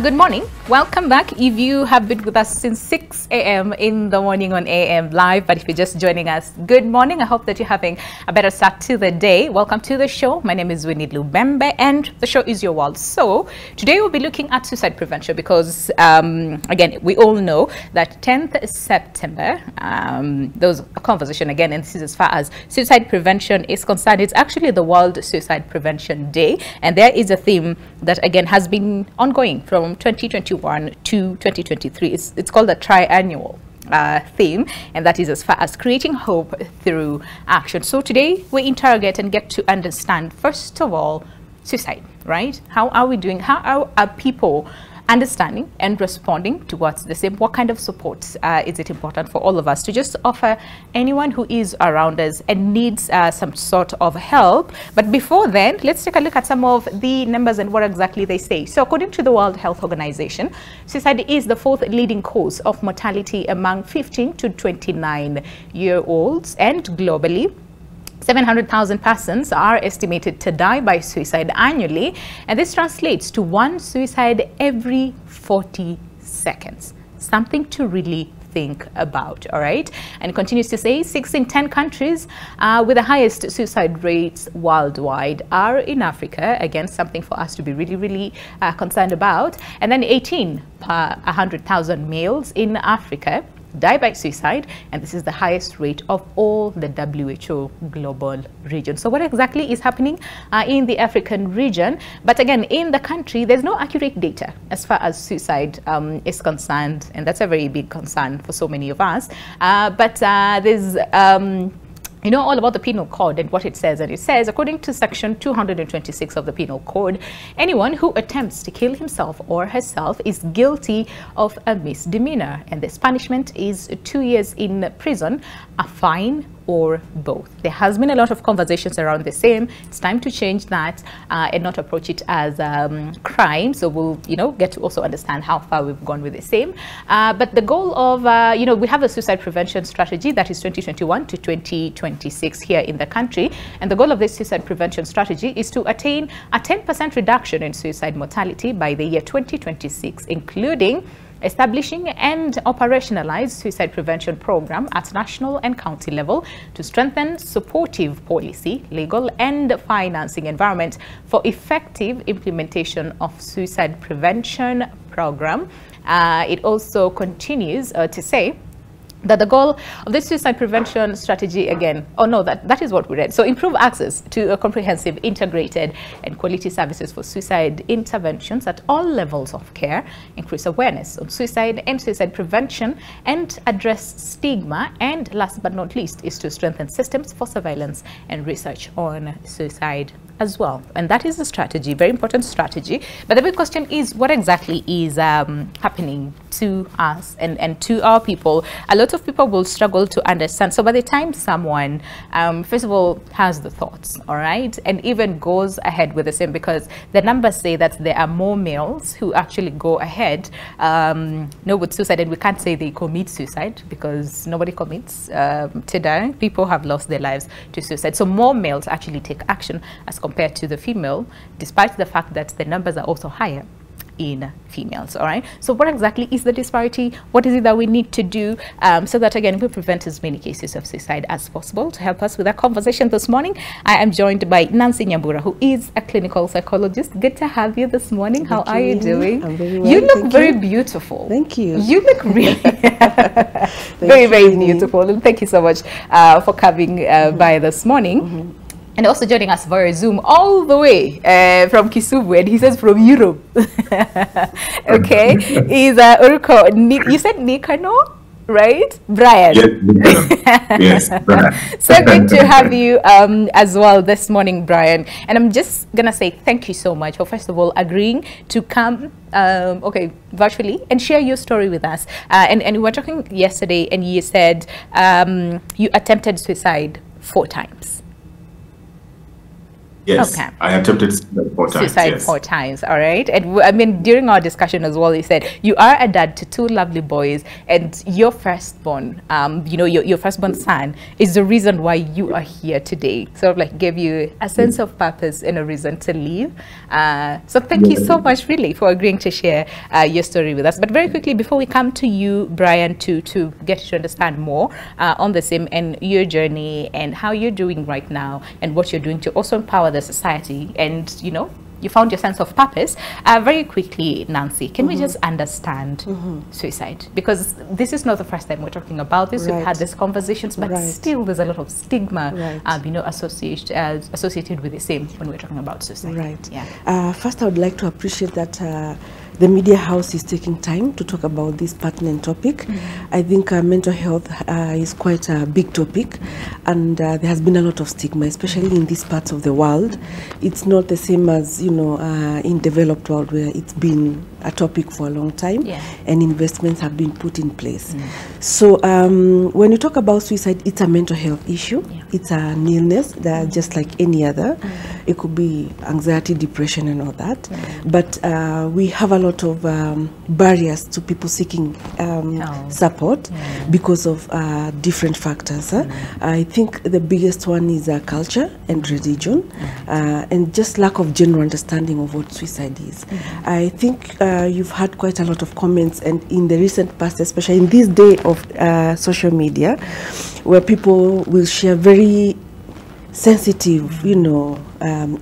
Good morning. Welcome back. If you have been with us since 6 a.m. in the morning on AM Live, but if you're just joining us, good morning. I hope that you're having a better start to the day. Welcome to the show. My name is Winnie Lubembe and the show is your world. So today we'll be looking at suicide prevention because, again, we all know that 10th September, there was a conversation again, and this is as far as suicide prevention is concerned. It's actually the World Suicide Prevention Day, and there is a theme that, again, has been ongoing from 2021 to 2023. It's called the triannual theme, and that is as far as creating hope through action. So today we interrogate and get to understand, first of all, suicide, right? How are we doing? How are people understanding and responding towards the same? What kind of support is it important for all of us to just offer anyone who is around us and needs some sort of help? But before then, let's take a look at some of the numbers and what exactly they say. So according to the World Health Organization, suicide is the fourth leading cause of mortality among 15 to 29-year-olds, and globally 700,000 persons are estimated to die by suicide annually, and this translates to one suicide every 40 seconds. Something to really think about, all right? And it continues to say 6 in 10 countries with the highest suicide rates worldwide are in Africa. Again, something for us to be really concerned about. And then 18 per 100,000 males in Africa die by suicide, and this is the highest rate of all the WHO global region. So what exactly is happening in the African region? But again, in the country, there's no accurate data as far as suicide is concerned, and that's a very big concern for so many of us. But there's you know all about the Penal Code and what it says, and it says, according to section 226 of the Penal Code, anyone who attempts to kill himself or herself is guilty of a misdemeanor, and this punishment is 2 years in prison, a fine, or both. There has been a lot of conversations around the same. It's time to change that and not approach it as crime. So we'll, get to also understand how far we've gone with the same. But the goal of, we have a suicide prevention strategy that is 2021 to 2026 here in the country. And the goal of this suicide prevention strategy is to attain a 10% reduction in suicide mortality by the year 2026, including establishing and operationalize suicide prevention program at national and county level to strengthen supportive policy, legal and financing environment for effective implementation of suicide prevention program. It also continues to say that the goal of this suicide prevention strategy, again, that is what we read. So improve access to a comprehensive, integrated and quality services for suicide interventions at all levels of care, increase awareness on suicide and suicide prevention, and address stigma. And last but not least is to strengthen systems for surveillance and research on suicide as well. And that is the strategy, very important strategy. But the big question is, what exactly is happening to us and to our people? A lot of people will struggle to understand. So by the time someone, first of all, has the thoughts, all right, and even goes ahead with the same, because the numbers say that there are more males who actually go ahead with suicide, and we can't say they commit suicide because nobody commits today. People have lost their lives to suicide. So more males actually take action as compared to the female, despite the fact that the numbers are also higher in females. All right, so what exactly is the disparity? What is it that we need to do so that, again, we prevent as many cases of suicide as possible? To help us with our conversation this morning, I am joined by Nancy Nyambura, who is a clinical psychologist. Good to have you this morning. How are you doing? I'm very well. You look very beautiful. Thank you. You look really very beautiful, and thank you so much for coming by this morning. And also joining us via Zoom all the way from Kisumu, and he says from Europe. Okay, is Uruko, you said Nikano? right? Brian. Yes, Brian. So good to have you as well this morning, Brian. And I'm just gonna say thank you so much for first of all agreeing to come virtually and share your story with us. And we were talking yesterday, and you said you attempted suicide 4 times. Yes, okay. I attempted suicide 4 times. Suicide, yes. 4 times, all right. And I mean, during our discussion as well, you said you are a dad to 2 lovely boys, and your firstborn, you know, your firstborn son is the reason why you are here today. Sort of like gave you a sense of purpose and a reason to live. So thank you so much, really, for agreeing to share your story with us. But very quickly, before we come to you, Brian, to get to understand more on the same and your journey and how you're doing right now and what you're doing to also empower the society, and you know, you found your sense of purpose. Very quickly, Nancy, can we just understand suicide? Because this is not the first time we're talking about this. We've had these conversations, but still there's a lot of stigma, you know, associated with the same when we're talking about suicide. Right. Yeah. First, I would like to appreciate that the media house is taking time to talk about this pertinent topic. I think mental health is quite a big topic, and there has been a lot of stigma, especially in these parts of the world. It's not the same as, you know, in developed world, where it's been a topic for a long time, and investments have been put in place. So when you talk about suicide, it's a mental health issue. It's an illness that just like any other. It could be anxiety, depression, and all that. But we have a lot of barriers to people seeking support because of different factors. I think the biggest one is culture and religion, and just lack of general understanding of what suicide is. I think you've had quite a lot of comments, and in the recent past, especially in this day of social media, where people will share very sensitive, you know,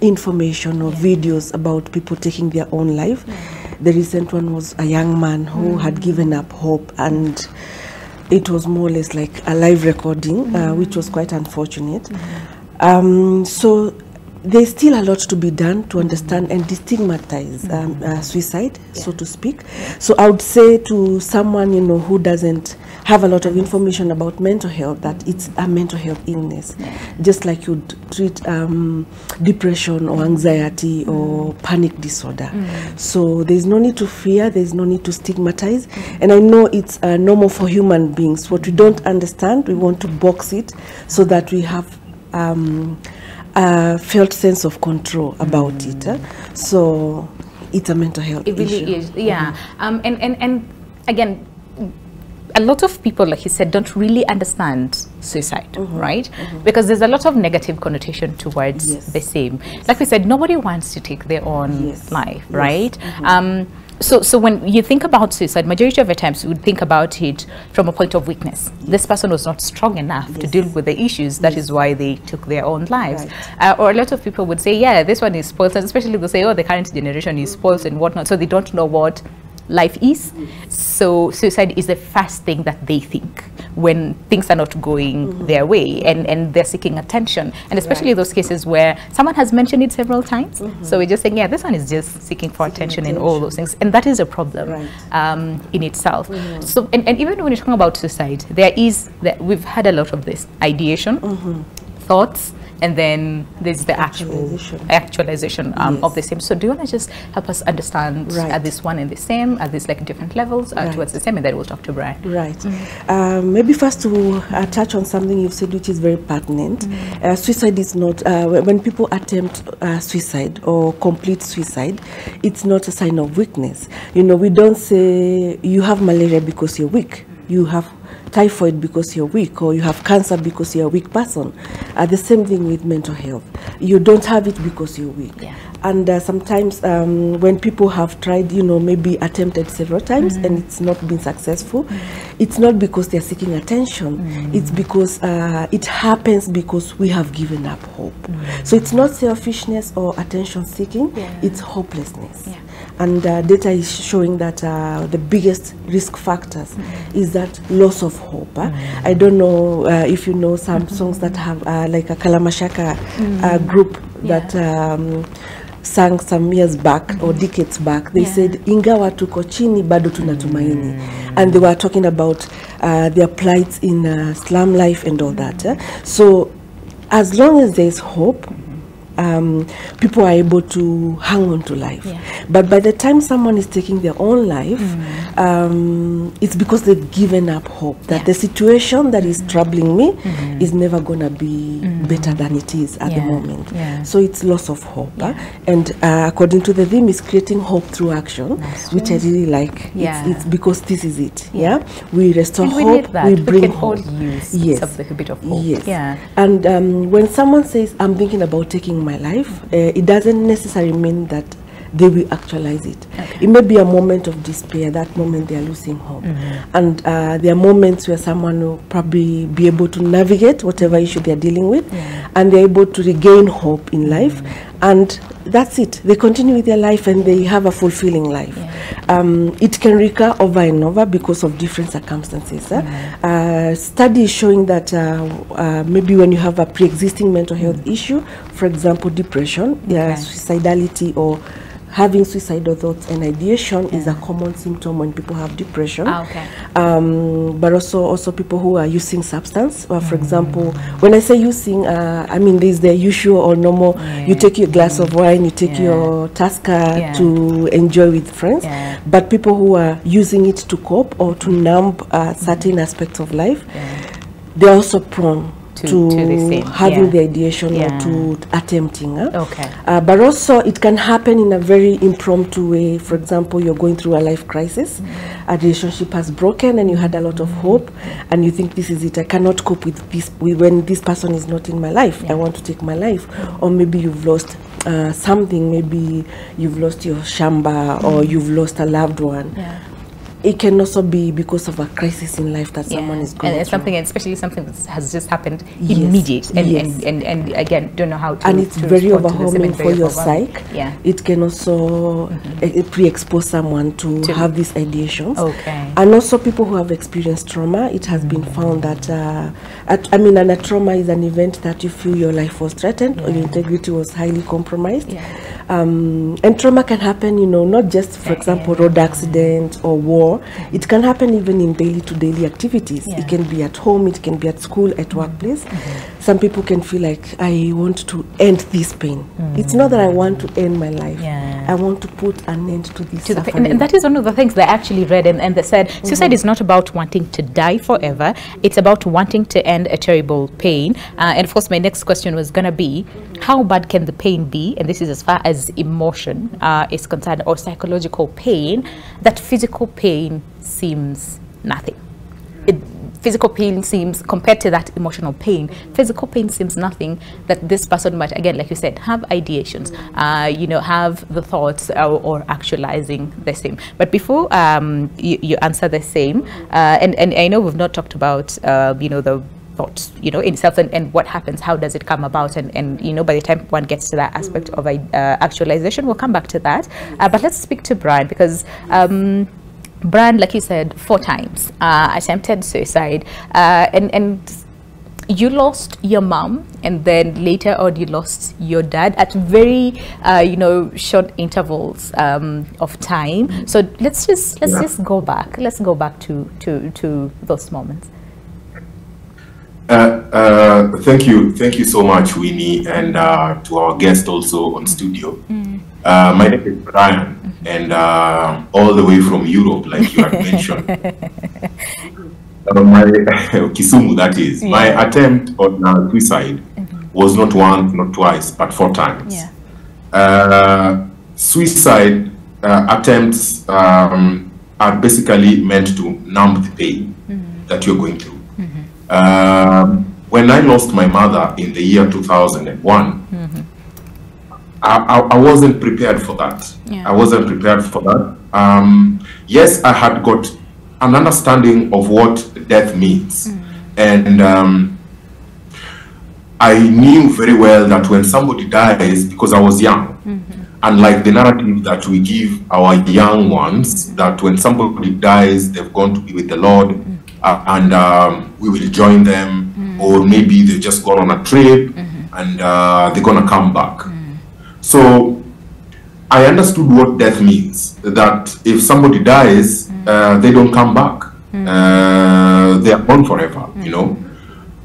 information or videos about people taking their own life. The recent one was a young man who had given up hope, and it was more or less like a live recording, which was quite unfortunate. So there's still a lot to be done to understand and destigmatize suicide, so to speak. So I would say to someone, you know, who doesn't have a lot of information about mental health, that it's a mental health illness, just like you'd treat depression or anxiety or panic disorder. So there's no need to fear, there's no need to stigmatize, and I know it's normal for human beings. What we don't understand, we want to box it so that we have a felt sense of control about it. So it's a mental health issue. It really is, yeah. And again, a lot of people, like you said, don't really understand suicide, right? Because there's a lot of negative connotation towards the same. Like we said, nobody wants to take their own life, right? So when you think about suicide, majority of the times you would think about it from a point of weakness. This person was not strong enough to deal with the issues. That is why they took their own lives. Or a lot of people would say, yeah, this one is spoiled. And especially they say, oh, the current generation is spoiled and whatnot. So they don't know what life is. So suicide is the first thing that they think when things are not going their way, and they're seeking attention, and especially those cases where someone has mentioned it several times. So we're just saying, yeah, this one is just seeking for attention and all those things, and that is a problem in itself. So and even when you're talking about suicide, we've had a lot of this ideation, thoughts, and then there's the actualization of the same. So do you want to just help us understand at this one and the same, at this like different levels towards the same, and then we'll talk to Brian. Maybe first to touch on something you've said, which is very pertinent. Suicide is not, when people attempt suicide or complete suicide, it's not a sign of weakness. You know, we don't say you have malaria because you're weak. You have typhoid because you're weak, or you have cancer because you're a weak person. The same thing with mental health. You don't have it because you're weak. And sometimes when people have tried, you know, maybe attempted several times and it's not been successful, it's not because they're seeking attention. It's because it happens because we have given up hope. So it's not selfishness or attention seeking, it's hopelessness. And data is showing that the biggest risk factors is that loss of hope. I don't know if you know some songs that have like a Kalamashaka group that sang some years back or decades back. They said, ingawa tuko chini bado tunatumaini. and they were talking about their plights in slum life and all that. So as long as there's hope, people are able to hang on to life. But by the time someone is taking their own life, it's because they've given up hope that the situation that is troubling me is never going to be better than it is at the moment. So it's loss of hope. And according to the theme, is creating hope through action, which I really like. It's because this is it. We restore and hope, we bring hope. Use of the bit of hope. And when someone says, I'm thinking about taking my life, it doesn't necessarily mean that they will actualize it. It may be a moment of despair. That moment they are losing hope. And there are moments where someone will probably be able to navigate whatever issue they are dealing with, and they're able to regain hope in life, and that's it. They continue with their life and they have a fulfilling life. It can recur over and over because of different circumstances. Studies showing that maybe when you have a pre-existing mental health issue, for example, depression, suicidality, or having suicidal thoughts and ideation is a common symptom when people have depression. But also people who are using substance. For example, when I say using, I mean there's the usual or normal, you take your glass of wine, you take your Tusker to enjoy with friends. But people who are using it to cope or to numb certain aspects of life, they're also prone to having the ideation or to attempting. But also it can happen in a very impromptu way. For example, you're going through a life crisis, a relationship has broken and you had a lot of hope and you think this is it, I cannot cope with this when this person is not in my life, I want to take my life. Or maybe you've lost something, maybe you've lost your shamba or you've lost a loved one. It can also be because of a crisis in life that someone is going and it's through. something, especially something that has just happened immediate, and again, don't know how to. And it's very overwhelming for your psyche. It can also pre-expose someone to have these ideations. And also people who have experienced trauma, it has been found that, a trauma is an event that you feel your life was threatened or your integrity was highly compromised. And trauma can happen, not just, for example, road accident or war. It can happen even in daily activities. It can be at home, it can be at school, at workplace. Some people can feel like, I want to end this pain. It's not that I want to end my life. I want to put an end to this suffering. And that is one of the things they actually read, and they said suicide is not about wanting to die forever. It's about wanting to end a terrible pain. And of course, my next question was going to be, how bad can the pain be? And this is as far as emotion is concerned, or psychological pain, that physical pain seems nothing. Physical pain seems, compared to that emotional pain, physical pain seems nothing, that this person might, again, like you said, have ideations, have the thoughts or actualizing the same. But before you answer the same, and I know we've not talked about, the thoughts, in itself and what happens, how does it come about, and by the time one gets to that aspect of actualization, we'll come back to that. But let's speak to Brian, because Brian, like you said, 4 times attempted suicide, and you lost your mom, and then later on you lost your dad at very short intervals of time. So let's just go back. Let's go back to those moments. Thank you so much, Winnie, and to our guest also on studio. My name is Brian, and all the way from Europe, like you had mentioned. My Kisumu, that is. My attempt on suicide was not once, not twice, but 4 times. Suicide attempts are basically meant to numb the pain that you're going through. When I lost my mother in the year 2001, I wasn't prepared for that. I wasn't prepared for that. Yes, I had got an understanding of what death means. And I knew very well that when somebody dies, because I was young, unlike the narrative that we give our young ones, that when somebody dies, they've gone to be with the Lord, and we will join them, or maybe they've just gone on a trip, and they're going to come back. So I understood what death means, that if somebody dies, they don't come back. They are gone forever, you know.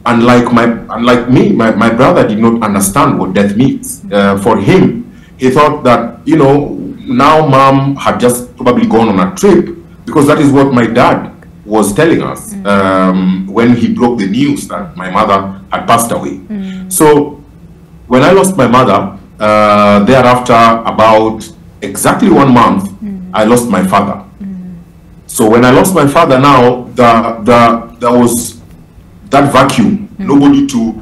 Unlike me, my brother did not understand what death means. For him, he thought that, you know, now mom had just probably gone on a trip, because that is what my dad was telling us when he broke the news that my mother had passed away. So when I lost my mother, thereafter, about exactly 1 month, I lost my father. So when I lost my father, now there was that vacuum, nobody to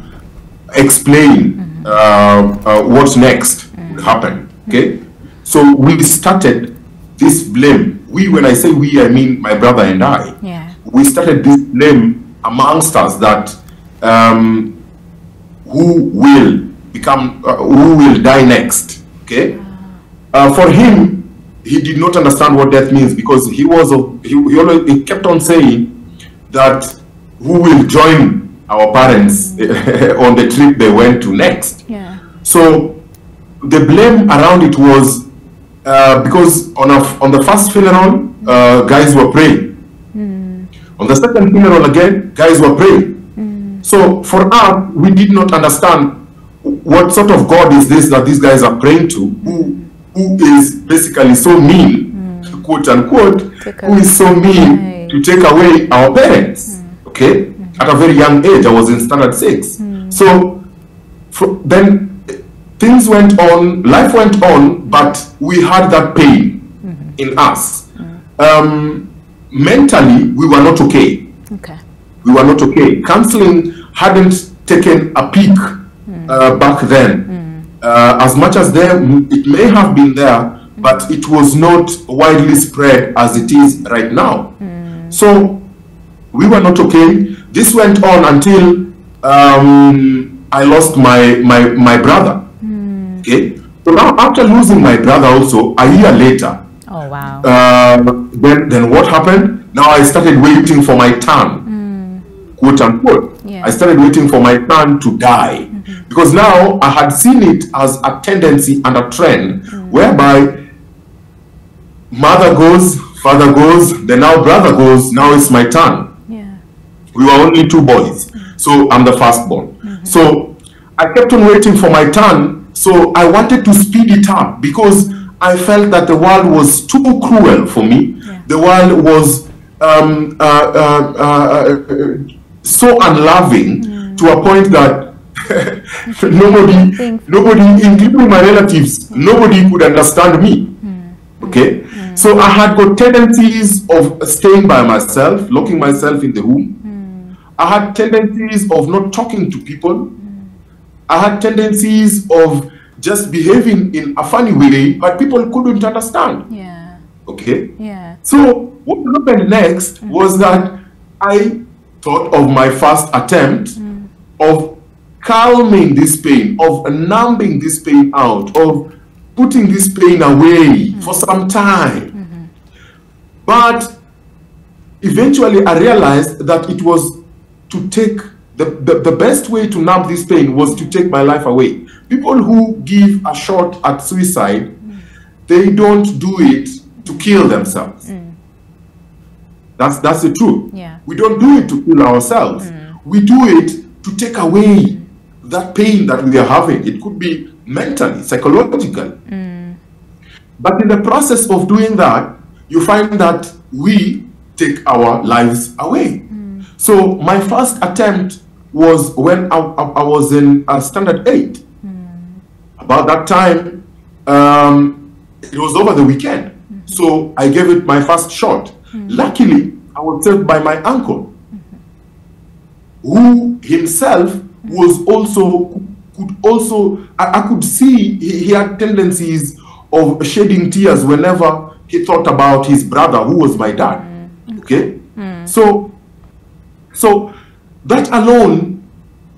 explain what next would happen. Okay, so we started this blame. When I say we, I mean my brother and I. Yeah. We started this blame amongst us that who will die next. Okay, for him, he did not understand what death means, because he kept on saying that who will join our parents on the trip they went to next. Yeah. So the blame around it was because on the first funeral, guys were praying. On the second funeral again, guys were praying. So for us, we did not understand what sort of God is this that these guys are praying to, who is basically so mean, quote unquote, who is so mean to take away our parents. Okay, at a very young age, I was in standard 6. So then things went on, life went on, but we had that pain in us. Mentally, we were not okay. We were not okay. Counseling hadn't taken a peak back then. As much as it may have been there, but it was not widely spread as it is right now. So we were not okay. This went on until I lost my brother. Okay, so now after losing my brother also a year later, oh wow, then what happened? Now I started waiting for my turn, quote unquote. I started waiting for my turn to die, because now I had seen it as a tendency and a trend whereby mother goes, father goes, then now brother goes, now it's my turn. We were only 2 boys, so I'm the firstborn. So I kept on waiting for my turn. So I wanted to speed it up, because I felt that the world was too cruel for me. The world was so unloving to a point that nobody, including my relatives, nobody could understand me. Okay, so I had got tendencies of staying by myself, locking myself in the room. I had tendencies of not talking to people. I had tendencies of just behaving in a funny way, but people couldn't understand. Okay. So what happened next was that I thought of my first attempt of calming this pain, of numbing this pain out, of putting this pain away for some time. But eventually I realized that it was to take the best way to numb this pain was to take my life away. People who give a shot at suicide, they don't do it to kill themselves. That's the truth. We don't do it to kill ourselves. We do it to take away that pain that we are having. It could be mentally, psychologically. But in the process of doing that, you find that we take our lives away. So my first attempt was when I was in standard 8. About that time, it was over the weekend. So I gave it my first shot. Luckily, I was saved by my uncle, who himself was I could see he had tendencies of shedding tears whenever he thought about his brother, who was my dad. Okay? So that alone,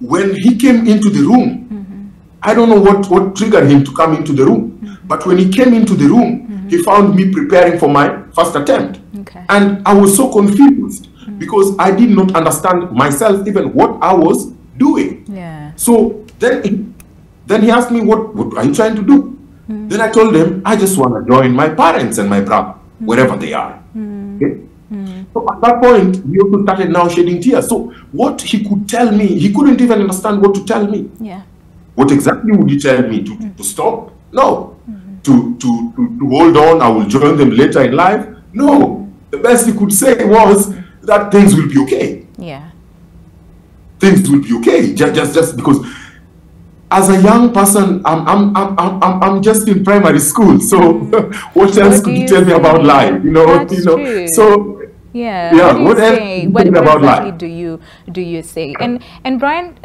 when he came into the room, I don't know what triggered him to come into the room. But when he came into the room, he found me preparing for my first attempt. And I was so confused because I did not understand myself, even what I was doing. So then he asked me, what are you trying to do? Then I told him, I just want to join my parents and my brother, wherever they are. Okay? So at that point, we also started now shedding tears. So what he could tell me, he couldn't even understand what to tell me. Yeah. What exactly would he tell me? To stop? No. To hold on, I will join them later in life? No. The best he could say was that things will be okay. Yeah. Things will be okay. Just because as a young person, I'm just in primary school. So what else could you tell me about life? That's true. So yeah. What else what about exactly life? do you say? And Brian,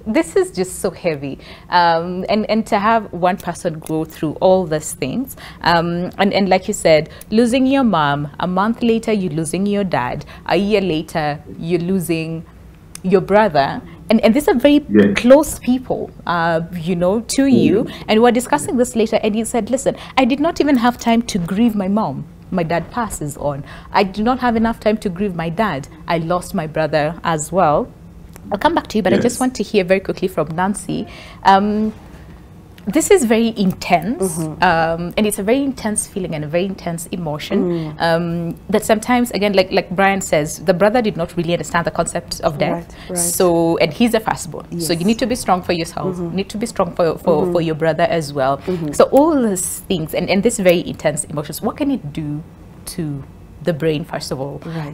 this is just so heavy, and to have one person go through all these things, and like you said, losing your mom, a month later you're losing your dad, a year later you're losing your brother, and these are very close people, to you. And we're discussing this later, and you said, listen, I did not even have time to grieve my mom. My dad passes on. I do not have enough time to grieve my dad. I lost my brother as well. I'll come back to you, but I just want to hear very quickly from Nancy. This is very intense, and it's a very intense feeling and a very intense emotion that sometimes, again, like Brian says, the brother did not really understand the concept of death. Right. So, and he's a firstborn. Yes. So you need to be strong for yourself. You need to be strong for your brother as well. So all these things and this very intense emotions, what can it do to the brain, first of all? Right.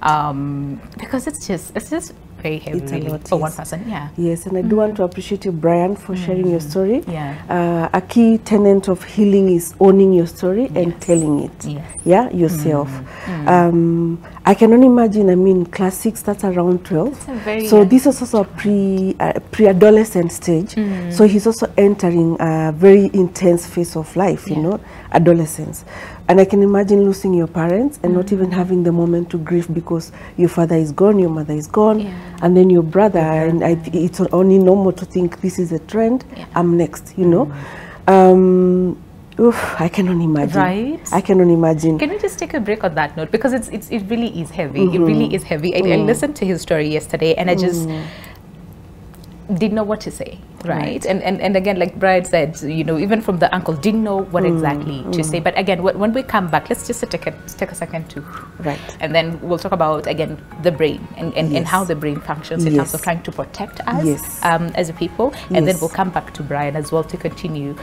Because it's just very heavy, really, for one person. Yes, and I do want to appreciate you, Brian, for sharing your story. A key tenet of healing is owning your story and telling it. Yourself. I can only imagine, I mean, class 6, that's around 12. So this is also a pre-adolescent stage. So he's also entering a very intense phase of life, adolescence. And I can imagine losing your parents and not even having the moment to grieve because your father is gone, your mother is gone, and then your brother. And it's only normal to think this is a trend. I'm next, I can only imagine. Right? I can only imagine. Can we just take a break on that note? Because it really is heavy. It really is heavy. I listened to his story yesterday, and I just didn't know what to say. Right. And again, like Brian said, even from the uncle, didn't know what exactly to say. But again, when we come back, let's just take a second to and then we'll talk about again the brain and how the brain functions in terms of trying to protect us as a people. And then we'll come back to Brian as well to continue.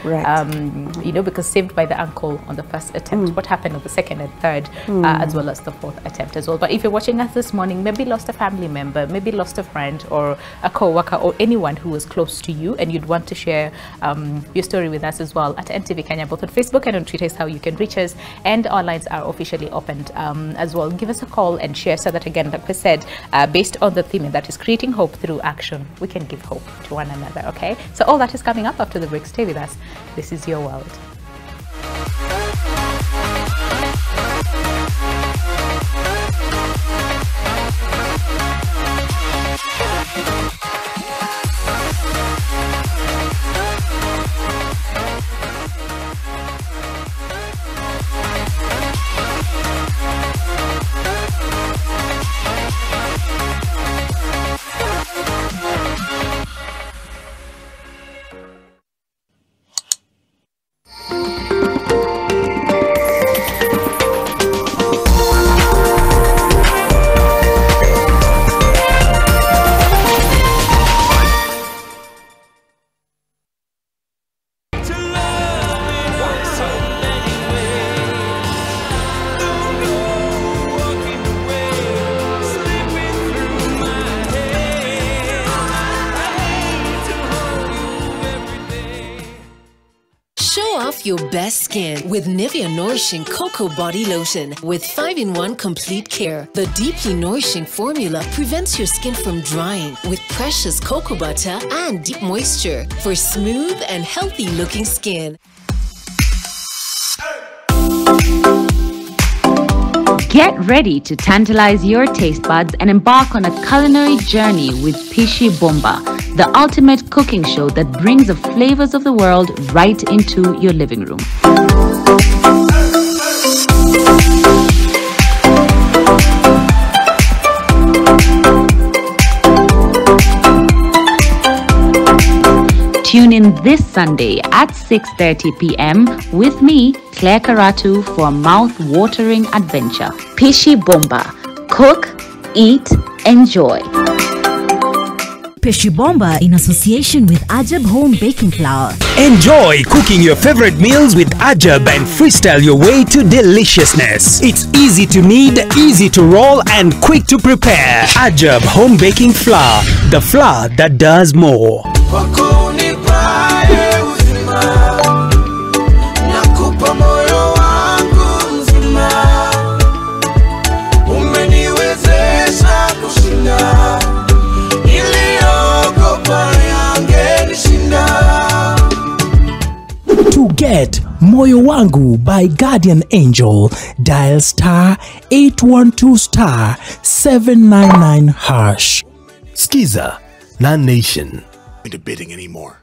Because saved by the uncle on the first attempt, what happened on the second and third, as well as the fourth attempt as well. But if you're watching us this morning, maybe lost a family member, maybe lost a friend or a co-worker or anyone who was close to you, and you'd want to share your story with us as well at NTV Kenya, both on Facebook and on Twitter is how you can reach us, and our lines are officially opened as well. Give us a call and share so that, again, like we said, based on the theme, and that is creating hope through action, we can give hope to one another. Okay, so all that is coming up after the break. Stay with us. This is Your World. Your best skin with Nivea Nourishing Cocoa Body Lotion with 5-in-1 Complete Care. The deeply nourishing formula prevents your skin from drying with precious cocoa butter and deep moisture for smooth and healthy looking skin. Get ready to tantalize your taste buds and embark on a culinary journey with Pishi Bomba, the ultimate cooking show that brings the flavors of the world right into your living room. Tune in this Sunday at 6:30 p.m. with me, Claire Karatu, for a mouth-watering adventure. Pishi Bomba, Cook, eat, enjoy. Pishi Bomba in association with Ajab Home Baking Flour. Enjoy cooking your favorite meals with Ajab and freestyle your way to deliciousness. It's easy to knead, easy to roll, and quick to prepare. Ajab Home Baking Flour, the flour that does more. To get Moyo Wangu by Guardian Angel, dial star 812 star 799 hash. Skiza, non-nation. Into bidding anymore.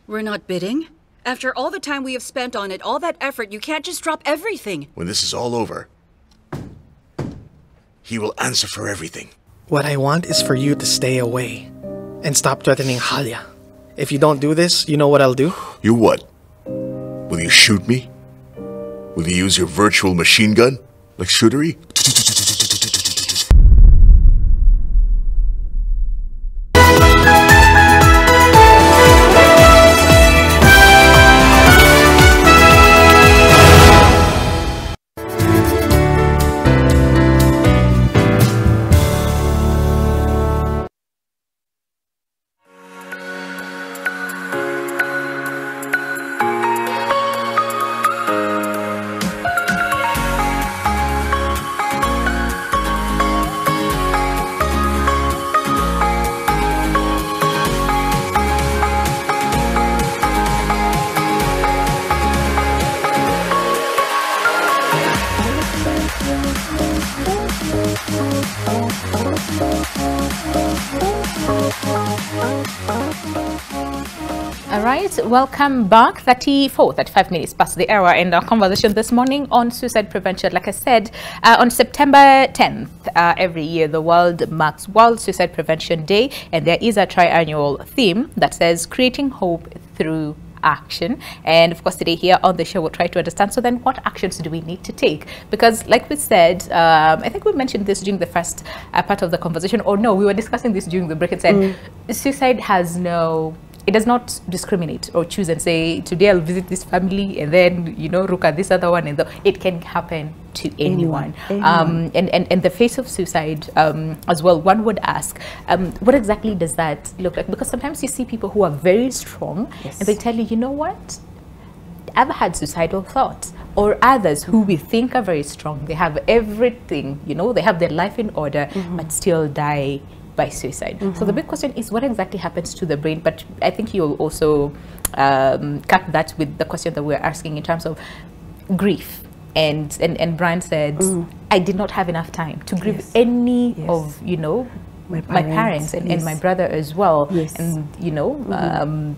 We're not bidding. After all the time we have spent on it, all that effort, you can't just drop everything. When this is all over, he will answer for everything. What I want is for you to stay away and stop threatening Halia. If you don't do this, you know what I'll do? You what? Will you shoot me? Will you use your virtual machine gun? Like shootery? Welcome back. 35 minutes past the hour, and our conversation this morning on suicide prevention. Like I said, on September 10th every year, the world marks World Suicide Prevention Day, and there is a triannual theme that says creating hope through action. And of course, today here on the show, we'll try to understand, so then what actions do we need to take? Because like we said, I think we mentioned this during the first part of the conversation, or no, we were discussing this during the break and said suicide has no, it does not discriminate or choose and say, today I'll visit this family and then, you know, look at this other one. And it can happen to anyone. And the face of suicide as well, one would ask, what exactly does that look like? Because sometimes you see people who are very strong, and they tell you, you know what, I've had suicidal thoughts. Or others who we think are very strong, they have everything, you know, they have their life in order, but still die by suicide. So the big question is, what exactly happens to the brain? But I think you'll also cut that with the question that we're asking in terms of grief. And Brian said, I did not have enough time to grieve any of, you know, my parents and my brother as well. And, you know,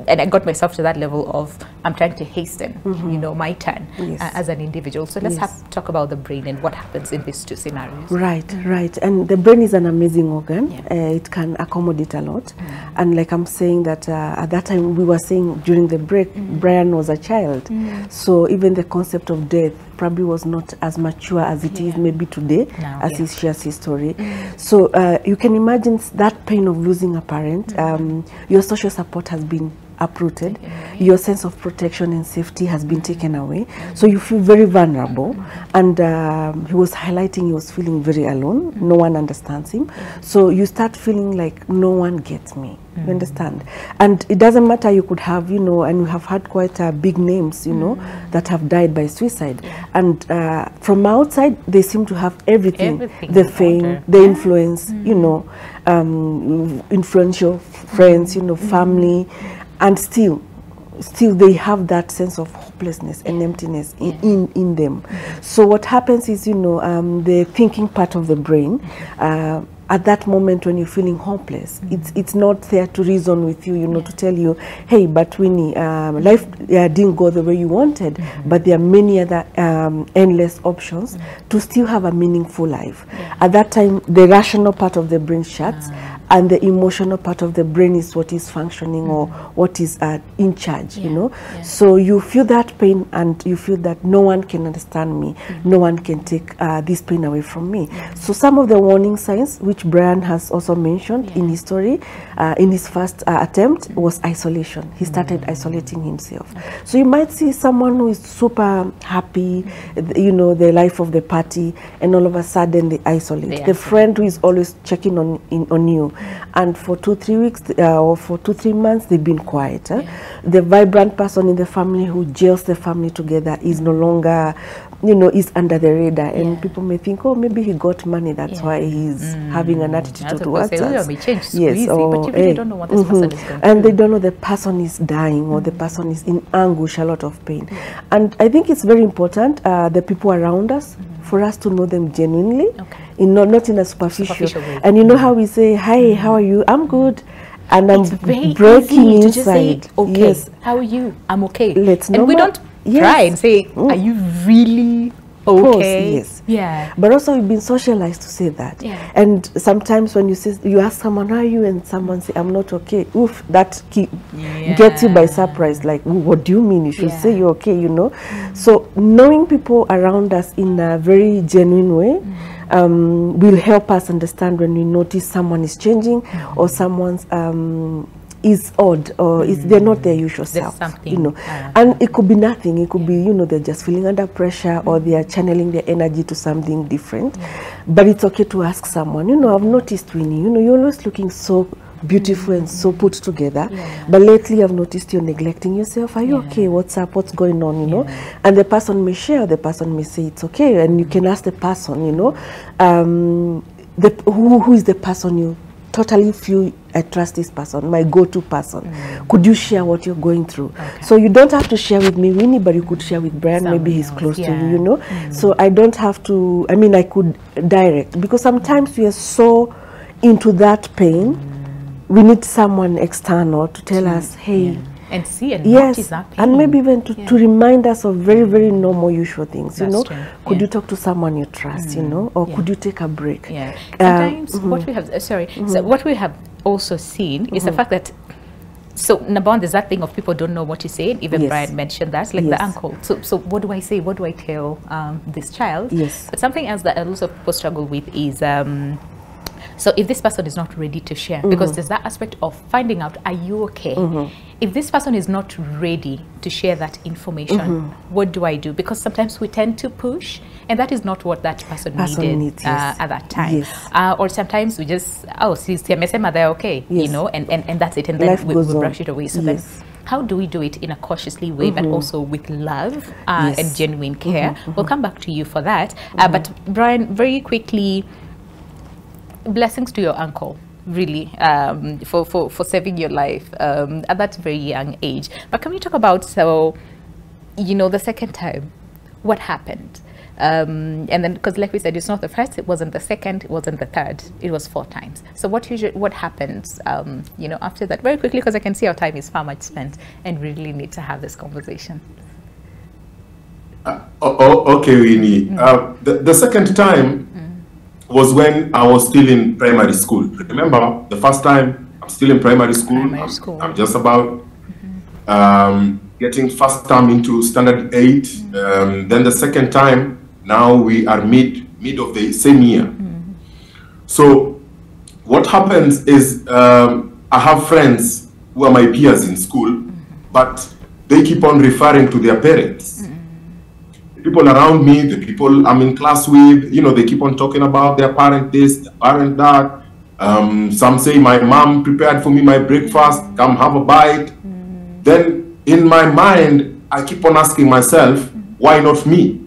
and I got myself to that level of, I'm trying to hasten, you know, my turn as an individual. So let's talk about the brain and what happens in these two scenarios. Right. And the brain is an amazing organ. It can accommodate a lot. And like I'm saying that at that time, we were saying during the break, Brian was a child. So even the concept of death probably was not as mature as it is maybe today, as he shares his story. So you can imagine that pain of losing a parent. Your social support has been uprooted, your sense of protection and safety has been taken away, so you feel very vulnerable. And he was highlighting he was feeling very alone, no one understands him, so you start feeling like no one gets me. You understand? And it doesn't matter, you could have, you know, and we have had quite big names, you know, that have died by suicide. And from outside, they seem to have everything the fame, the influence, you know, influential friends, you know, family, and still they have that sense of hopelessness and emptiness in them. So what happens is, you know, the thinking part of the brain, at that moment when you're feeling hopeless, it's not there to reason with you, you know, to tell you, hey, but Winnie, life didn't go the way you wanted, but there are many other endless options to still have a meaningful life. At that time, the rational part of the brain shuts, and the emotional part of the brain is what is functioning or what is in charge, you know. So you feel that pain and you feel that no one can understand me, no one can take this pain away from me. So some of the warning signs, which Brian has also mentioned in his story, in his first attempt, was isolation. He started isolating himself. So you might see someone who is super happy, you know, the life of the party, and all of a sudden they isolate. The friend who is always checking on you, and for 2-3 weeks or for 2-3 months they've been quiet. The vibrant person in the family who gels the family together is no longer, you know, is under the radar, and people may think, oh, maybe he got money, that's why he's having an attitude towards us. Yes, or, but you really don't know what this person is going and they don't know the person is dying or the person is in anguish, a lot of pain. And I think it's very important, the people around us, for us to know them genuinely, not in a superficial way. And you know how we say, hi, how are you? I'm good. And I'm breaking inside. Just say, okay, how are you? I'm okay. Let's know. And we don't try and say, are you really okay? Yes. Yeah. But also we've been socialized to say that. Yeah. And sometimes when you ask someone, how are you? And someone say, I'm not okay. Oof, that gets you by surprise. Like, what do you mean? You should say you're okay, you know? So knowing people around us in a very genuine way will help us understand when we notice someone is changing or someone's is odd or they're not their usual self, you know. And it could be nothing. It could be, you know, they're just feeling under pressure or they are channeling their energy to something different. But it's okay to ask someone, you know, I've noticed, Winnie, you know, you're always looking so beautiful and so put together, but lately I've noticed you're neglecting yourself. Are you okay? What's up? What's going on? You know, and the person may share, the person may say it's okay, and you can ask the person, you know, who is the person you totally feel I trust this person, my go-to person. Could you share what you're going through? So you don't have to share with me, Winnie, but you could share with Brian. Maybe he's close to you, you know. So I don't have to, I mean, I could direct, because sometimes we are so into that pain, we need someone external to tell us, hey, and see and notice that pain. And maybe even to remind us of very, very normal, usual things. You know, could you talk to someone you trust? You know, or could you take a break? Sometimes what we have, so what we have also seen is the fact that, so number one, there's that thing of people don't know what to say. Even Brian mentioned that, like the uncle. So what do I say? What do I tell this child? But something else that a lot of people struggle with is, so if this person is not ready to share, because there's that aspect of finding out, are you okay? If this person is not ready to share that information, what do I do? Because sometimes we tend to push, and that is not what that person needed at that time. Or sometimes we just, oh, they're okay, you know, and that's it, and then we brush it away. So then, how do we do it in a cautiously way, but also with love and genuine care? We'll come back to you for that. But Brian, very quickly, blessings to your uncle, really, for saving your life at that very young age. But can we talk about, so, you know, the second time, what happened? And then, because like we said, it's not the first, it wasn't the second, it wasn't the third, it was 4 times. So what happens, you know, after that? Very quickly, because I can see our time is far much spent and we really need to have this conversation. Okay, Winnie. The second time was when I was still in primary school. Remember, the first time I'm still in primary school. I'm just about getting first term into standard 8. Then the second time, now we are mid of the same year. So what happens is I have friends who are my peers in school, but they keep on referring to their parents. People around me, the people I'm in class with, you know, they keep on talking about their parent this, their parent that. Some say my mom prepared for me my breakfast, come have a bite. Then in my mind, I keep on asking myself, why not me?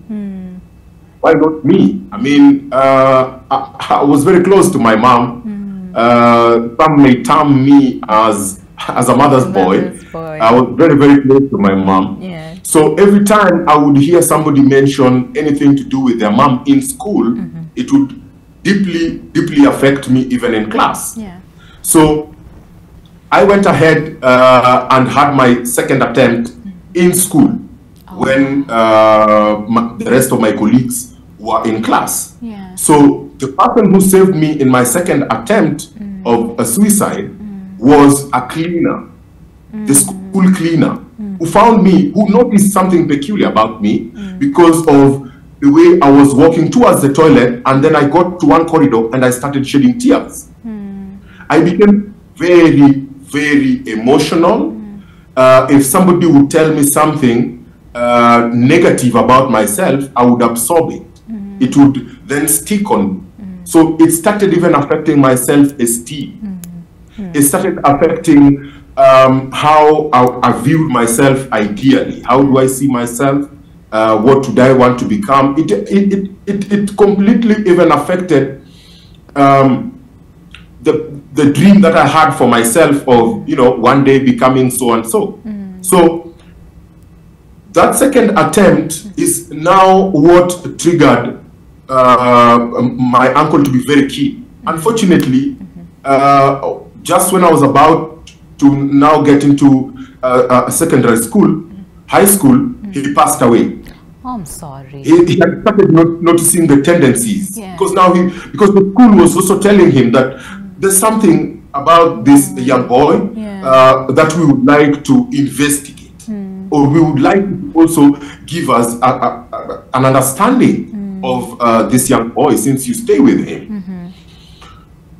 Why not me? I mean, I was very close to my mom. Some may term me as a mother's boy. I was very, very close to my mom. So every time I would hear somebody mention anything to do with their mom in school, it would deeply affect me even in class. So I went ahead and had my second attempt in school when the rest of my colleagues were in class. So the person who saved me in my second attempt of a suicide was a cleaner, the school cleaner, who found me, who noticed something peculiar about me because of the way I was walking towards the toilet, and then I got to one corridor and I started shedding tears. I became very, very emotional. If somebody would tell me something negative about myself, I would absorb it. It would then stick on me. So it started even affecting my self-esteem. It started affecting how I viewed myself ideally. How do I see myself? What do I want to become? It completely even affected the dream that I had for myself of, you know, one day becoming so and so. So that second attempt is now what triggered my uncle to be very keen. Unfortunately, just when I was about to now get into secondary school, high school, he passed away. Oh, I'm sorry. He had started noticing the tendencies, because now because the school was also telling him that there's something about this young boy that we would like to investigate, or we would like to also give us an understanding of this young boy, since you stay with him.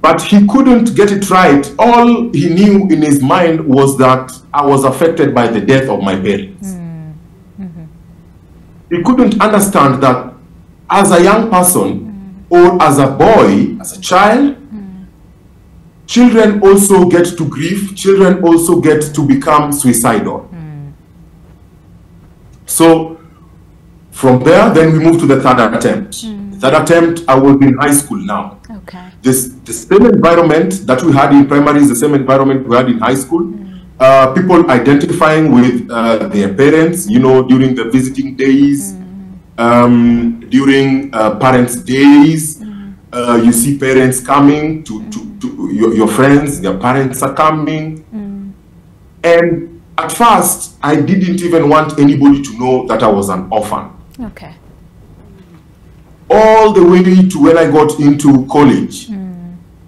But he couldn't get it right. All he knew in his mind was that I was affected by the death of my parents. He couldn't understand that as a young person, or as a boy, as a child, children also get to grieve, children also get to become suicidal. So from there, then we move to the third attempt. The third attempt, I was in high school now. The same environment that we had in primary is the same environment we had in high school. People identifying with their parents, you know, during the visiting days, during parents' days, you see parents coming to your friends, their parents are coming. And at first, I didn't even want anybody to know that I was an orphan. All the way to when I got into college,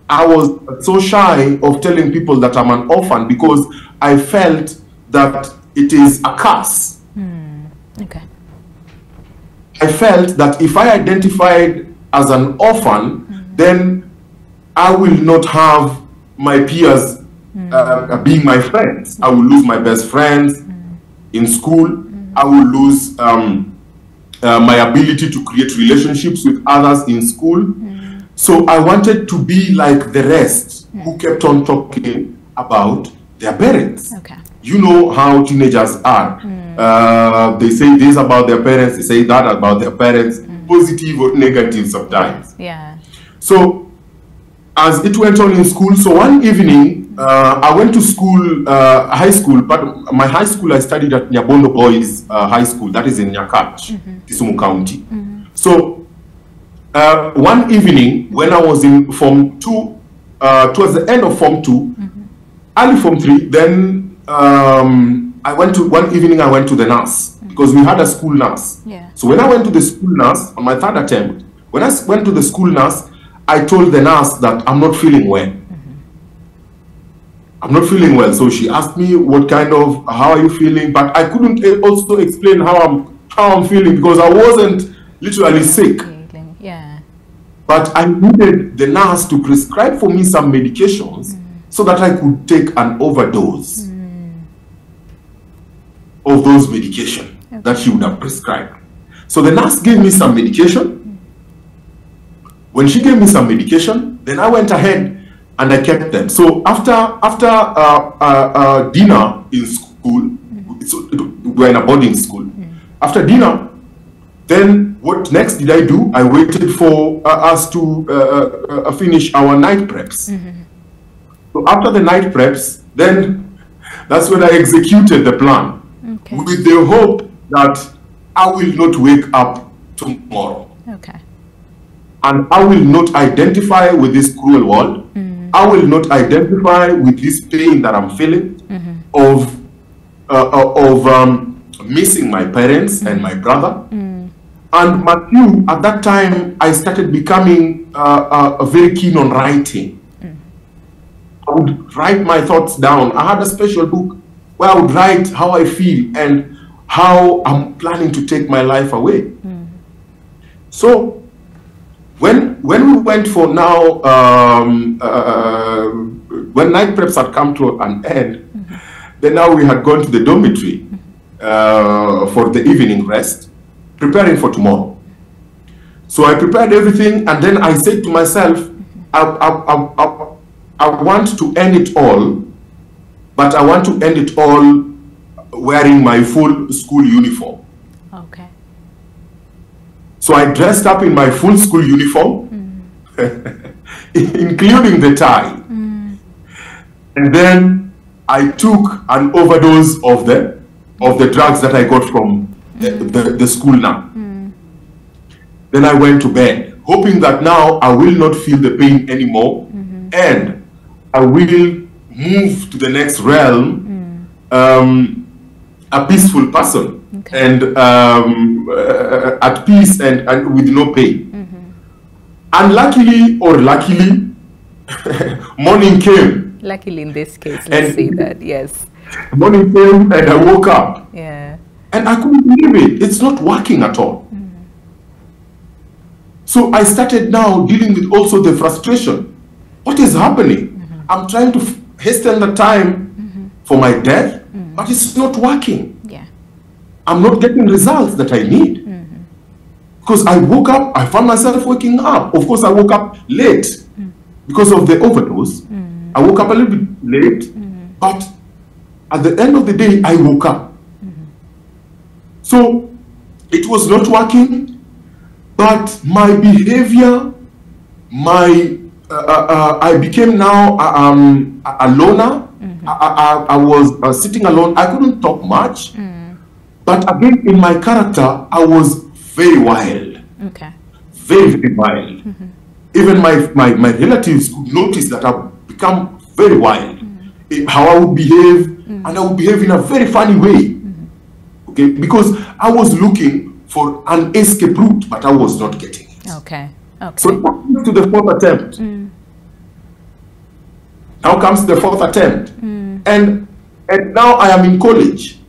I was so shy of telling people that I'm an orphan because I felt that it is a curse. I felt that if I identified as an orphan, then I will not have my peers being my friends. I will lose my best friends in school. I will lose my ability to create relationships with others in school. So I wanted to be like the rest who kept on talking about their parents. You know how teenagers are. They say this about their parents, they say that about their parents, positive or negative sometimes. So as it went on in school, so one evening, I went to school, high school, but my high school I studied at Nyabondo Boys High School, that is in Nyakach, Kisumu County. So one evening when I was in Form 2, towards the end of Form 2, early Form 3, then one evening I went to the nurse, because we had a school nurse. So when I went to the school nurse on my third attempt, when I went to the school nurse, I told the nurse that I'm not feeling well. I'm not feeling well. So she asked me how are you feeling? But I couldn't also explain how I'm feeling, because I wasn't literally sick. But I needed the nurse to prescribe for me some medications so that I could take an overdose of those medication that she would have prescribed. So the nurse gave me some medication. When she gave me some medication, then I went ahead and I kept them. So after dinner in school, so we're in a boarding school. After dinner, then what next did I do? I waited for us to finish our night preps. So after the night preps, then that's when I executed the plan with the hope that I will not wake up tomorrow. And I will not identify with this cruel world. I will not identify with this pain that I'm feeling of missing my parents and my brother. And Matthew, at that time, I started becoming very keen on writing. I would write my thoughts down. I had a special book where I would write how I feel and how I'm planning to take my life away. So when we went for now, when night preps had come to an end, then now we had gone to the dormitory for the evening rest, preparing for tomorrow. So I prepared everything, and then I said to myself, I want to end it all, but I want to end it all wearing my full school uniform. Okay. So I dressed up in my full school uniform, including the tie. And then I took an overdose of the drugs that I got from the school now. Then I went to bed, hoping that now I will not feel the pain anymore, and I will move to the next realm, a peaceful person, and at peace and with no pain. Unluckily or luckily, morning came. Luckily in this case, let's say that, yes. Morning came and I woke up. Yeah. And I couldn't believe it. It's not working at all. So I started now dealing with also the frustration. What is happening? I'm trying to hasten the time for my death, but it's not working. Yeah. I'm not getting results that I need. Because I woke up, I found myself waking up. Of course, I woke up late because of the overdose. I woke up a little bit late, but at the end of the day, I woke up. So it was not working, but my behavior, I became now a loner. I was sitting alone. I couldn't talk much, but again, in my character, I was very wild. Okay. Very, very wild. Even my relatives could notice that I've become very wild. How I would behave, and I would behave in a very funny way. Okay, because I was looking for an escape route, but I was not getting it. Okay. Okay. So now comes to the fourth attempt. Now comes the fourth attempt. And now I am in college.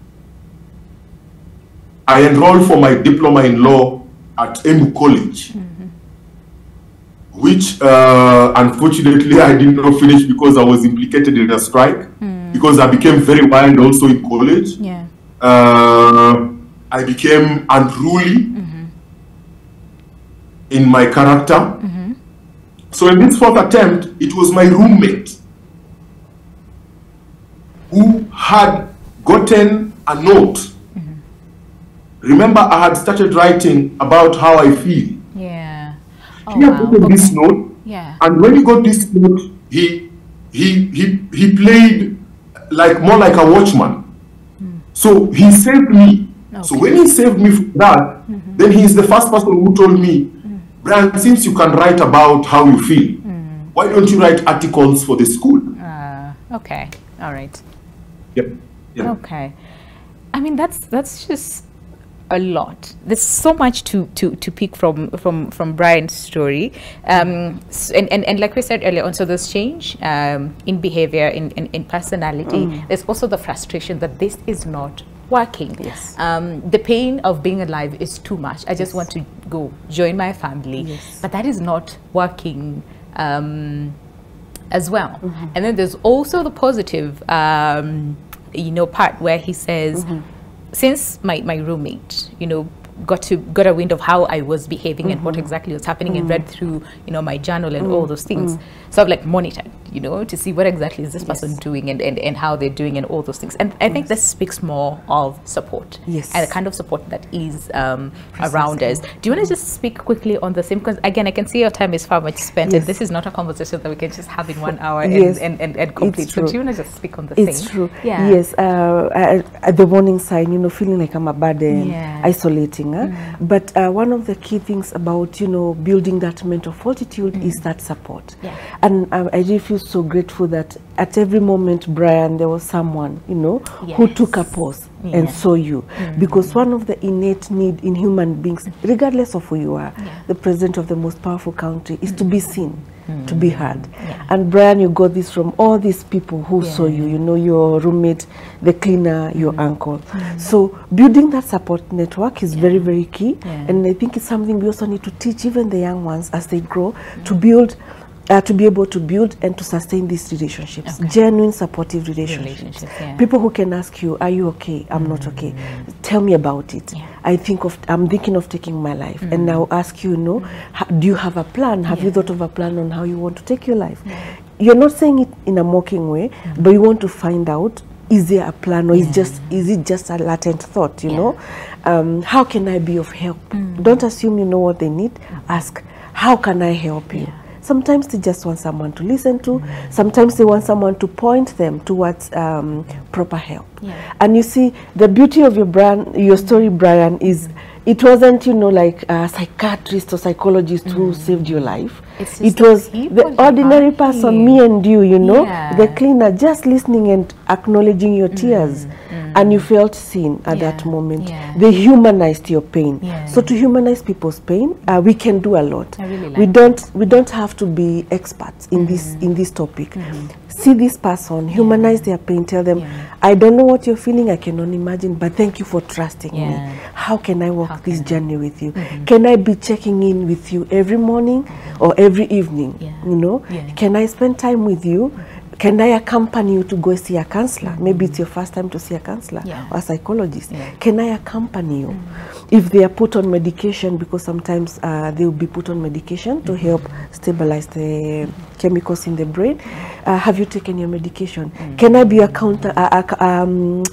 I enrolled for my diploma in law at Embu College, which unfortunately I did not finish because I was implicated in a strike, because I became very wild also in college. Yeah. I became unruly in my character. So in this fourth attempt, it was my roommate who had gotten a note. Remember, I had started writing about how I feel. Yeah. He had gotten this note, Yeah. and when he got this note, he played more like a watchman. So he saved me. So when he saved me from that, then he is the first person who told me, Brian, since you can write about how you feel, why don't you write articles for the school? Okay. All right. Yep. Yeah. Okay. I mean, that's just a lot. There's so much to pick from Brian's story, and like we said earlier on, so there's change in behavior, in personality. There's also the frustration that this is not working. Yes. The pain of being alive is too much. I just want to go join my family, but that is not working as well. And then there's also the positive, part where he says, since my roommate, got a wind of how I was behaving and what exactly was happening, and read through, my journal and all those things. So I've monitored, to see what exactly is this person doing and how they're doing and all those things. And I think this speaks more of support. Yes. And the kind of support that is around us. Do you want to just speak quickly on the same? Because again, I can see your time is far much spent, and this is not a conversation that we can just have in 1 hour and complete. So do you want to just speak on the same? It's true. Yeah. Yes. At the warning sign, feeling like I'm a burden, isolating. But one of the key things about, building that mental fortitude is that support. Yeah. And I really feel so grateful that at every moment, Brian, there was someone, you know, who took a pause and saw you. Because one of the innate need in human beings, regardless of who you are, the president of the most powerful country, is to be seen, to be heard. And Brian, you got this from all these people who saw you, you know, your roommate, the cleaner, your uncle. So building that support network is very, very key. And I think it's something we also need to teach even the young ones as they grow to build, to be able to build and to sustain these relationships, genuine supportive relationships. People who can ask you, are you okay? I'm not okay. Tell me about it. I'm thinking of taking my life. And I'll ask you, you know, do you have a plan? Have you thought of a plan on how you want to take your life? You're not saying it in a mocking way, but you want to find out, is there a plan, or is it just a latent thought, you know? How can I be of help? Don't assume you know what they need. Ask, how can I help you? Sometimes they just want someone to listen to. Sometimes they want someone to point them towards proper help. And you see, the beauty of your story, Brian, is it wasn't, you know, like a psychiatrist or psychologist who saved your life. It was the ordinary person, me and you know, the cleaner, just listening and acknowledging your tears. And you felt seen at that moment. They humanized your pain. So to humanize people's pain, we can do a lot. We don't have to be experts in this topic. See this person, humanize their pain, tell them, I don't know what you're feeling, I cannot imagine, but thank you for trusting me. How can I walk this journey with you? Can I be checking in with you every morning or every evening? You know, can I spend time with you? Can I accompany you to go see a counselor? Maybe it's your first time to see a counselor or a psychologist. Can I accompany you? If they are put on medication, because sometimes they will be put on medication to help stabilize the chemicals in the brain. Have you taken your medication? Can I be accountable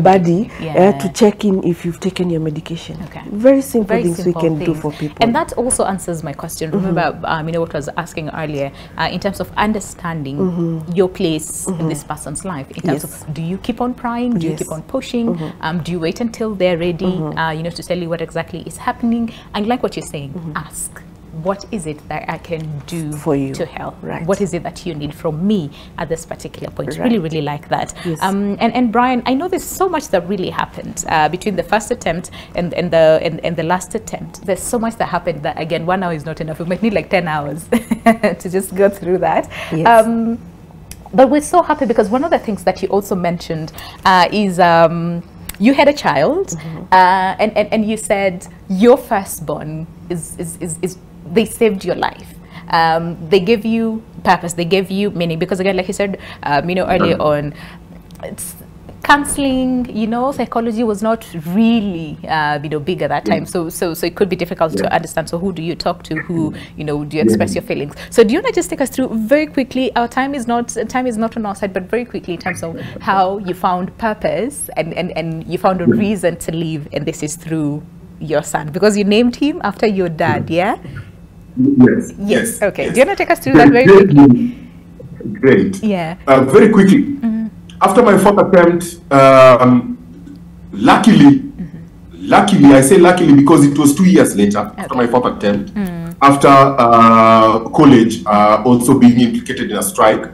buddy to check in if you've taken your medication? Very simple things we can do for people. And that also answers my question. Remember, you know what I was asking earlier, in terms of understanding your place in this person's life, in terms of, do you keep on prying? Do you keep on pushing? Do you wait until they're ready, you know, to tell you what exactly is happening? And like what you're saying, ask. What is it that I can do for you to help? What is it that you need from me at this particular point? Really, really like that. And Brian, I know there's so much that really happened between the first attempt and the last attempt. There's so much that happened that, again, 1 hour is not enough. We might need like 10 hours to just go through that. But we're so happy because one of the things that you also mentioned is you had a child, and you said your firstborn is they saved your life. They give you purpose, they gave you meaning, because again, like you said, you know, earlier on, it's counseling, you know, psychology was not really, you know, big at that time. So it could be difficult to understand. So who do you talk to? Who, you know, do you express your feelings? So do you want to just take us through very quickly? Our time is not on our side, but very quickly in terms of how you found purpose and you found a reason to live, and this is through your son, because you named him after your dad, Yes. Okay. Do you want to take us through that very quickly? Great. Very quickly. After my fourth attempt, luckily, I say luckily because it was 2 years later after my fourth attempt, after college also being implicated in a strike,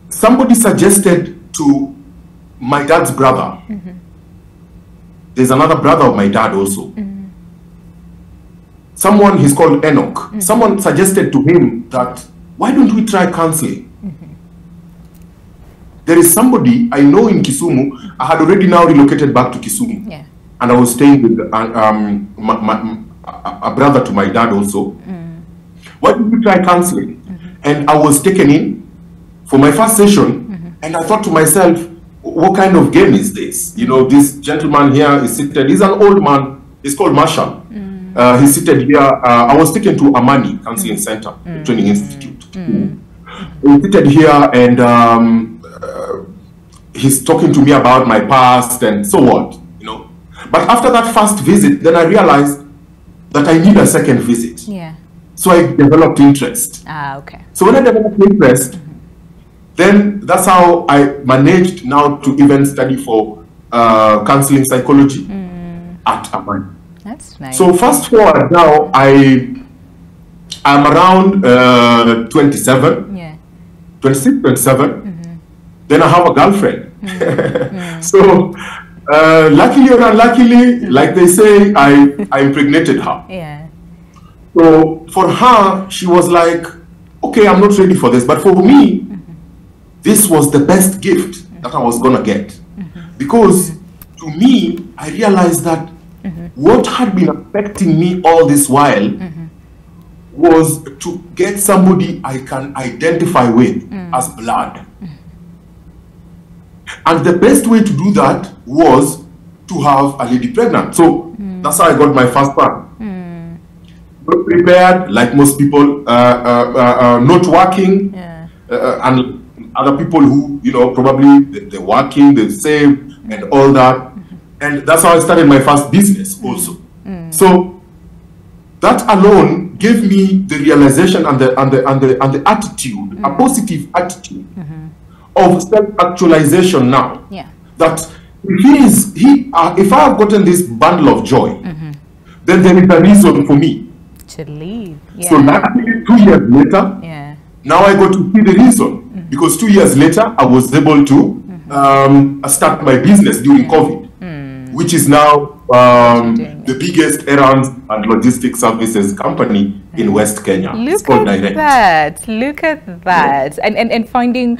somebody suggested to my dad's brother. There's another brother of my dad also. Someone, he's called Enoch. Someone suggested to him that, why don't we try counseling? There is somebody I know in Kisumu. I had already now relocated back to Kisumu. And I was staying with a brother to my dad also. Why don't we try counseling? And I was taken in for my first session. And I thought to myself, what kind of game is this? You know, this gentleman here is seated. He's an old man. He's called Marshall. He's seated here. I was taken to Amani Counseling Center, Training Institute. He's seated here, and he's talking to me about my past and so on. You know, but after that first visit, then I realized that I need a second visit. So I developed interest. So when I developed interest, then that's how I managed now to even study for counseling psychology at Amani. That's nice. So fast forward now, I I'm around 27, Yeah. 26, 27. Then I have a girlfriend. So, luckily or unluckily, like they say, I impregnated her. Yeah. So for her, she was like, okay, I'm not ready for this. But for me, this was the best gift that I was going to get. Because to me, I realized that what had been affecting me all this while was to get somebody I can identify with as blood. And the best way to do that was to have a lady pregnant. So that's how I got my first son. Not prepared, like most people, not working, and other people who, you know, probably they're working, they save, and all that. And that's how I started my first business also. So that alone gave me the realization and the attitude, a positive attitude of self-actualization now. Yeah. That if I have gotten this bundle of joy, then there is a reason for me to leave. Yeah. So naturally, 2 years later, now I got to see the reason. Because 2 years later, I was able to start my business during COVID, which is now the biggest errands and logistics services company in West Kenya. Look at that. Look at that. And finding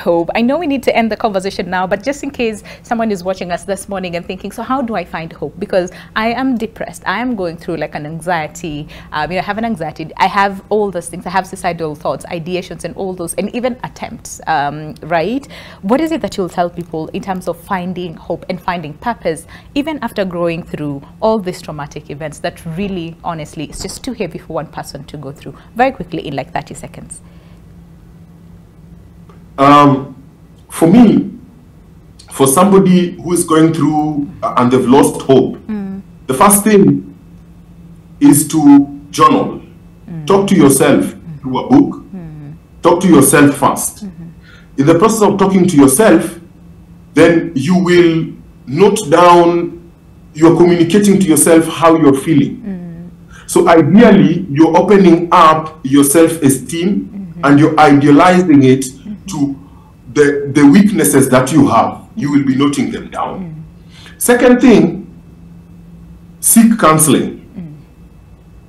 hope. I know we need to end the conversation now, but just in case someone is watching us this morning and thinking, so how do I find hope? Because I am depressed. I am going through like an anxiety. I have an anxiety. I have all those things. I have suicidal thoughts, ideations, and all those, and even attempts, right? What is it that you'll tell people in terms of finding hope and finding purpose, even after growing through all these traumatic events that really, honestly, it's just too heavy for one person to go through? Very quickly, in like 30 seconds. For me, for somebody who is going through and they've lost hope, the first thing is to journal. Talk to yourself through a book. Talk to yourself first. In the process of talking to yourself, then you will note down, you're communicating to yourself how you're feeling. So ideally, you're opening up your self-esteem and you're idealizing it to the weaknesses that you have. You will be noting them down. Second thing, seek counseling.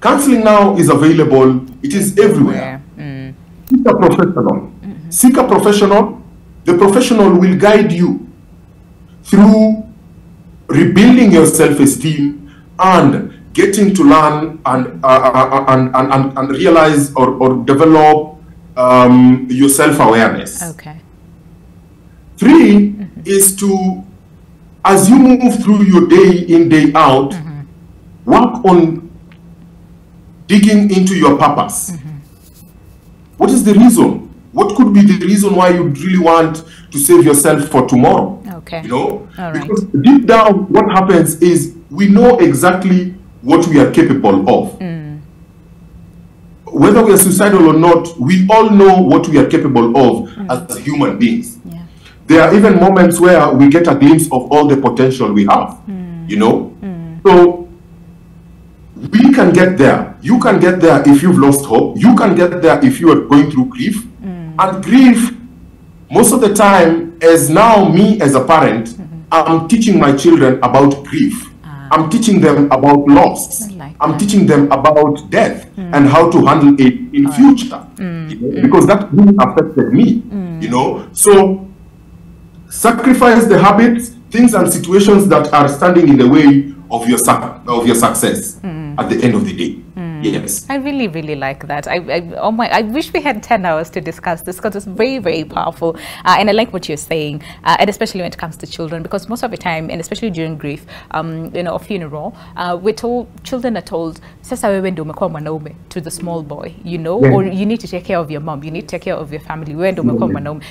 Counseling now is available. It is everywhere. Seek a professional. Seek a professional. The professional will guide you through rebuilding your self-esteem and getting to learn and realize or develop your self-awareness. Okay. 3 is to, as you move through your day in, day out, work on digging into your purpose. What is the reason? What could be the reason why you really want to save yourself for tomorrow? Okay. You know? All right. Because deep down, what happens is we know exactly what we are capable of. Whether we are suicidal or not, we all know what we are capable of as human beings. There are even moments where we get a glimpse of all the potential we have, you know? So we can get there. You can get there if you've lost hope. You can get there if you are going through grief. And grief, most of the time, as now me as a parent, I'm teaching my children about grief. I'm teaching them about loss. I'm teaching them about death and how to handle it in future. You know, because that really affected me, you know. So sacrifice the habits, things and situations that are standing in the way of your success at the end of the day. Yes. I really, really like that. I wish we had 10 hours to discuss this because it's very, very powerful. And I like what you're saying, and especially when it comes to children, because most of the time, and especially during grief, you know, a funeral, children are told, "Sasa wewe ndio umekuwa mwanaume," to the small boy, you know, or you need to take care of your mom, you need to take care of your family. Wewe ndio umekuwa mwanaume.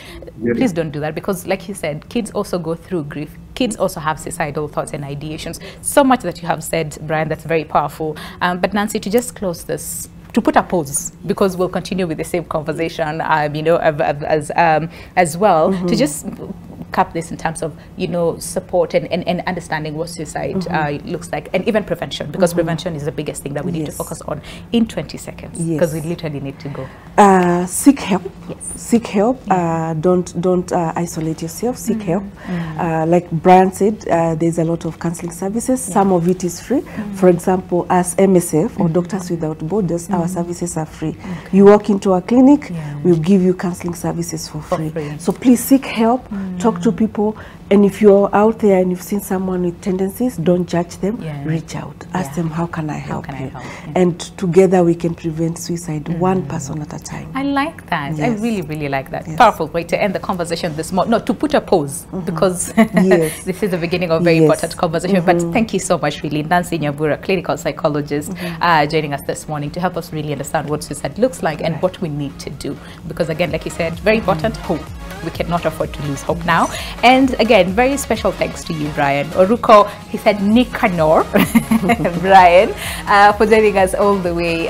Please don't do that, because like you said, kids also go through grief. Kids also have suicidal thoughts and ideations. So much that you have said, Brian, that's very powerful. But Nancy, to just close this, to put a pause, because we'll continue with the same conversation, you know, as well, to just cap this in terms of, support and understanding what suicide looks like, and even prevention, because prevention is the biggest thing that we need to focus on in 20 seconds, because we literally need to go. Seek help. Seek help. Don't isolate yourself. Seek help. Like Brian said, there's a lot of counseling services. Some of it is free. For example, as MSF or Doctors Without Borders, our services are free. You walk into our clinic, we'll give you counseling services for free. So please seek help, talk to people, and if you're out there and you've seen someone with tendencies, don't judge them, reach out. Ask them, how can I help you? And together we can prevent suicide, one person at a time. I like that. I really, really like that. Powerful way to end the conversation this morning. No, to put a pause, because this is the beginning of a very important conversation. But thank you so much, really, Nancy Nyambura, clinical psychologist, joining us this morning to help us really understand what suicide looks like and what we need to do. Because again, like you said, very important, hope. We cannot afford to lose hope now. And again, very special thanks to you, Brian Oruko. He said Nicanor, Brian, for joining us all the way,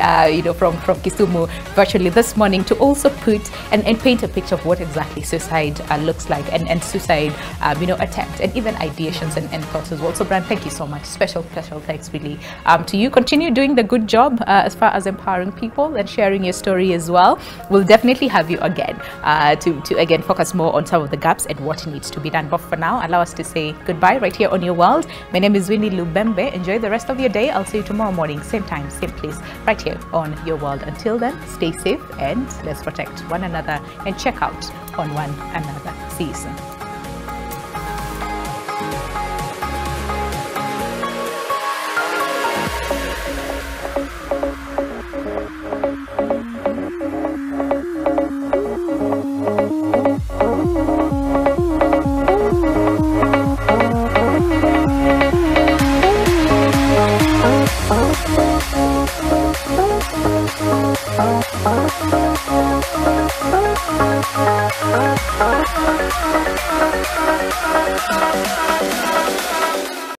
from Kisumu virtually this morning, to also put and paint a picture of what exactly suicide looks like, and suicide, attempt, and even ideations and thoughts as well. So, Brian, thank you so much. Special thanks really to you. Continue doing the good job as far as empowering people and sharing your story as well. We'll definitely have you again to again focus more on some of the gaps and what needs to be done. But for now, allow us to say goodbye right here on Your World. My name is Winnie Lubembe. Enjoy the rest of your day. I'll see you tomorrow morning, same time, same place, right here on Your World. Until then, stay safe and let's protect one another and check out on one another. See you soon. Oh,